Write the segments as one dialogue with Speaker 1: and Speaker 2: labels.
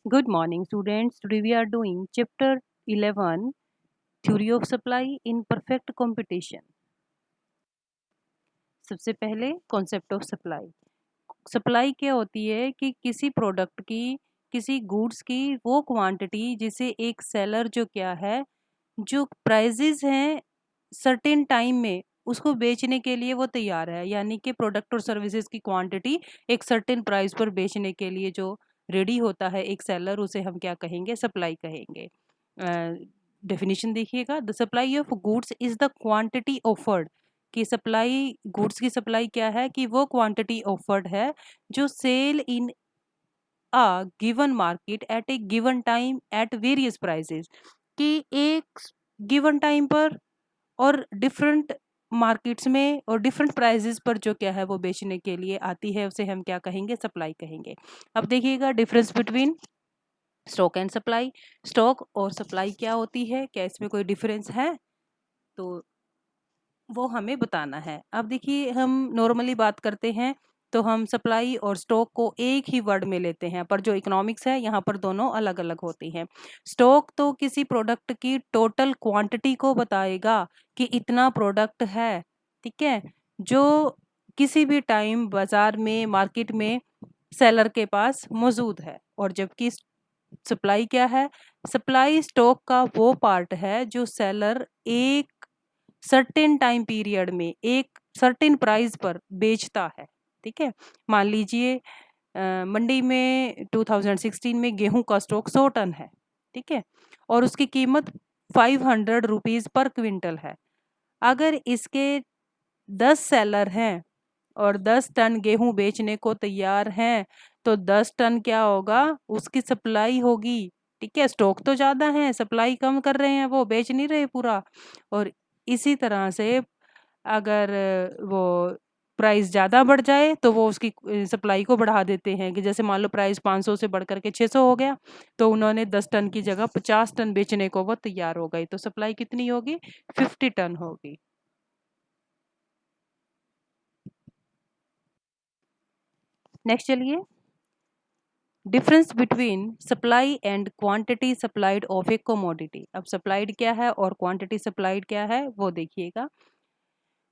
Speaker 1: Good morning, students. Today we are doing chapter 11 Theory of Supply in Perfect Competition. सबसे पहले concept of supply. Supply क्या होती है कि किसी प्रोडक्ट की, किसी गुड्स की वो क्वांटिटी जिसे एक सेलर जो क्या है, जो प्राइजेस हैं सर्टेन टाइम में उसको बेचने के लिए वो तैयार है, यानी कि प्रोडक्ट और सर्विसेज की क्वांटिटी एक सर्टेन प्राइस पर बेचने के लिए जो रेडी होता है एक सेलर, उसे हम क्या कहेंगे? सप्लाई कहेंगे। डेफिनेशन देखिएगा, the supply of goods is the quantity offered. कि सप्लाई, गुड्स की सप्लाई क्या है? कि वो क्वांटिटी ऑफर्ड है जो sale in a given market at a given time at various prices. कि एक गिवन टाइम पर और डिफरेंट मार्केट्स में और डिफरेंट प्राइसेस पर जो क्या है वो बेचने के लिए आती है, उसे हम क्या कहेंगे? सप्लाई कहेंगे। अब देखिएगा difference between stock and supply. Stock और सप्लाई क्या होती है, क्या इसमें कोई डिफरेंस है? तो वो हमें बताना है। अब देखिए, हम नॉर्मली बात करते हैं तो हम सप्लाई और स्टॉक को एक ही वर्ड में लेते हैं, पर जो इकोनॉमिक्स है यहाँ पर दोनों अलग अलग होती हैं। स्टॉक तो किसी प्रोडक्ट की टोटल क्वांटिटी को बताएगा कि इतना प्रोडक्ट है, ठीक है, जो किसी भी टाइम बाजार में, मार्केट में सेलर के पास मौजूद है। और जबकि सप्लाई क्या है? सप्लाई स्टॉक का वो पार्ट है जो सेलर एक सर्टेन टाइम पीरियड में एक सर्टेन प्राइस पर बेचता है, ठीक है। मान लीजिए मंडी में 2016 में गेहूं का स्टॉक 100 टन है, ठीक है, और उसकी कीमत 500 रुपीज पर क्विंटल है। अगर इसके 10 सेलर हैं और 10 टन गेहूं बेचने को तैयार हैं, तो 10 टन क्या होगा? उसकी सप्लाई होगी, ठीक है। स्टॉक तो ज्यादा है, सप्लाई कम कर रहे हैं, वो बेच नहीं रहे पूरा। और इसी तरह से अगर वो प्राइस ज़्यादा बढ़ जाए तो वो उसकी सप्लाई को बढ़ा देते हैं। कि जैसे मान लो प्राइस 500 से बढ़ करके 600 हो गया, तो उन्होंने 10 टन की जगह 50 टन बेचने को वो तैयार हो गई, तो सप्लाई कितनी होगी? 50 टन होगी। नेक्स्ट चलिए, difference between supply and quantity supplied of A commodity. अब सप्लाइड क्या है और क्वांटिटी सप्लाइड क्या है वो देखिएगा।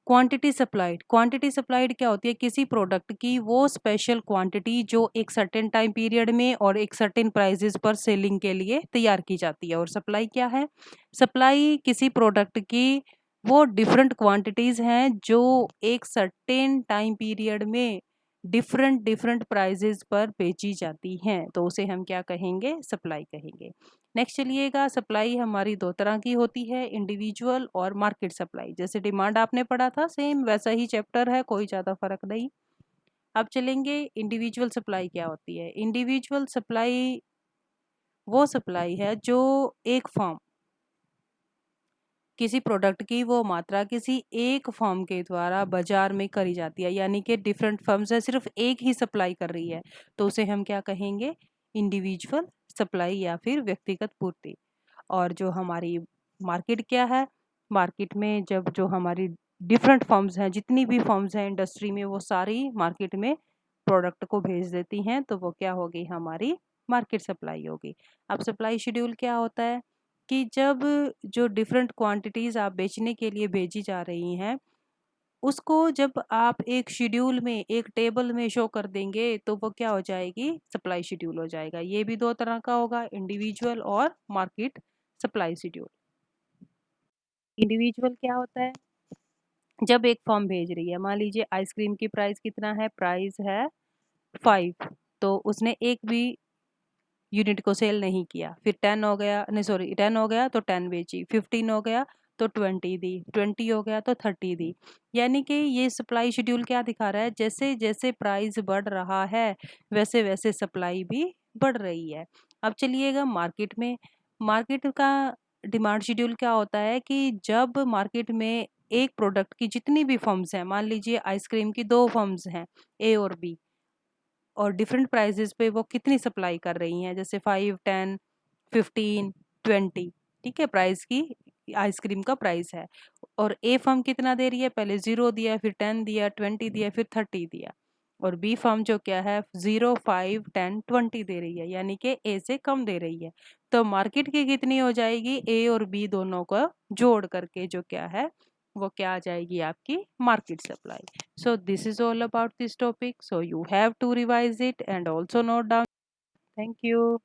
Speaker 1: क्वांटिटी सप्लाइड क्या होती है? किसी प्रोडक्ट की वो स्पेशल क्वांटिटी जो एक सर्टेन टाइम पीरियड में और एक सर्टेन प्राइसेस पर सेलिंग के लिए तैयार की जाती है। और सप्लाई क्या है? सप्लाई किसी प्रोडक्ट की वो डिफरेंट क्वांटिटीज हैं जो एक सर्टेन टाइम पीरियड में डिफरेंट डिफरेंट प्राइसेस पर बेची जाती हैं, तो उसे हम क्या कहेंगे? सप्लाई कहेंगे। नेक्स्ट चलिएगा, सप्लाई हमारी दो तरह की होती है, इंडिविजुअल और मार्केट सप्लाई। जैसे डिमांड आपने पढ़ा था, सेम वैसा ही चैप्टर है, कोई ज़्यादा फर्क नहीं। अब चलेंगे इंडिविजुअल सप्लाई क्या होती है। इंडिविजुअल सप्लाई वो सप्लाई है जो एक फर्म, किसी प्रोडक्ट की वो मात्रा किसी एक फर्म के द्वारा बाजार में करी जाती है, यानी कि डिफरेंट फर्म्स है, सिर्फ एक ही सप्लाई कर रही है, तो उसे हम क्या कहेंगे? इंडिविजुअल सप्लाई या फिर व्यक्तिगत पूर्ति। और जो हमारी मार्केट क्या है? मार्केट में जब जो हमारी डिफरेंट फर्म्स हैं, जितनी भी फर्म्स हैं इंडस्ट्री में, वो सारी मार्केट में प्रोडक्ट को भेज देती हैं, तो वो क्या होगी? हमारी मार्केट सप्लाई होगी। अब सप्लाई शेड्यूल क्या होता है? कि जब जो डिफरेंट क्वांटिटीज आप बेचने के लिए भेजी जा रही हैं, उसको जब आप एक शेड्यूल में, एक टेबल में शो कर देंगे, तो वो क्या हो जाएगी? सप्लाई शेड्यूल हो जाएगा। ये भी दो तरह का होगा, इंडिविजुअल और मार्केट सप्लाई शेड्यूल। इंडिविजुअल क्या होता है? जब एक फर्म भेज रही है, मान लीजिए आइसक्रीम की प्राइस कितना है? प्राइस है 5, तो उसने एक भी यूनिट को सेल नहीं किया। फिर 10 हो गया, नहीं सॉरी 10 हो गया तो 10 बेची, 15 हो गया तो 20 दी, 20 हो गया तो 30 दी। यानी कि ये सप्लाई शेड्यूल क्या दिखा रहा है? जैसे जैसे प्राइस बढ़ रहा है वैसे वैसे सप्लाई भी बढ़ रही है। अब चलिएगा मार्केट में। मार्केट का डिमांड शेड्यूल क्या होता है? कि जब मार्केट में एक प्रोडक्ट की जितनी भी फर्म्स हैं, मान लीजिए आइसक्रीम की दो फर्म्स हैं, ए और बी, और डिफरेंट प्राइजेस पे वो कितनी सप्लाई कर रही हैं, जैसे 5, 10, 15, 20, ठीक है, प्राइस की आइसक्रीम का प्राइस है। और ए फर्म कितना दे रही है? पहले 0 दिया, फिर 10 दिया, 20 दिया, फिर 30 दिया। और बी फर्म जो क्या है 0, 5, 10, 20 दे रही है, यानी कि ए से कम दे रही है। तो मार्केट की कितनी हो जाएगी, ए और बी दोनों को जोड़ करके जो क्या है वो क्या आ जाएगी आपकी market supply. So this is all about this topic, so you have to revise it and also note down. Thank you.